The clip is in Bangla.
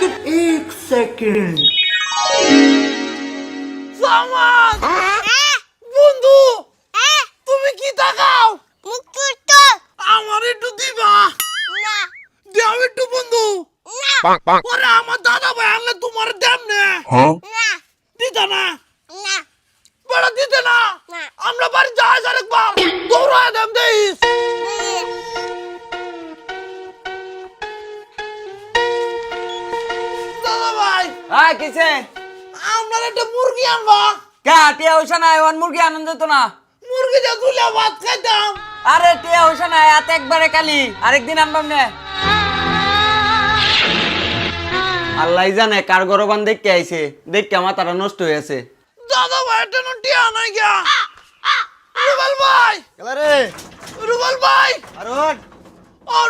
लेकिन एक सेकंड সামান বন্ধু তুমি কি তাকাও আমার একটু দিবা দাও একটু বন্ধু ওরে আমার দাদা ভাই আনলে তোমার দেম না দিতা না বড় দিতে না আমরা বাড়ি যাই আরেকবার দৌড়ায় দেম দেইস দাদা ভাই কিসে আমরা একটা মুরগি আনবা কা টিয়া হইছে না ওয়ান মুরগি আনন্দ তো না মুরগি যা তুলে ভাত খাইতাম আরে টিয়া হইছে না এত একবারে কালি আরেকদিন আনবাম না আল্লাহ জানে কার গরবান দেখতে আইছে দেখতে আমার তারা নষ্ট হয়েছে দাদা ভাই এটা টিয়া নাই গিয়া রুবেল ভাই रे রুবেল ভাই अरुण আর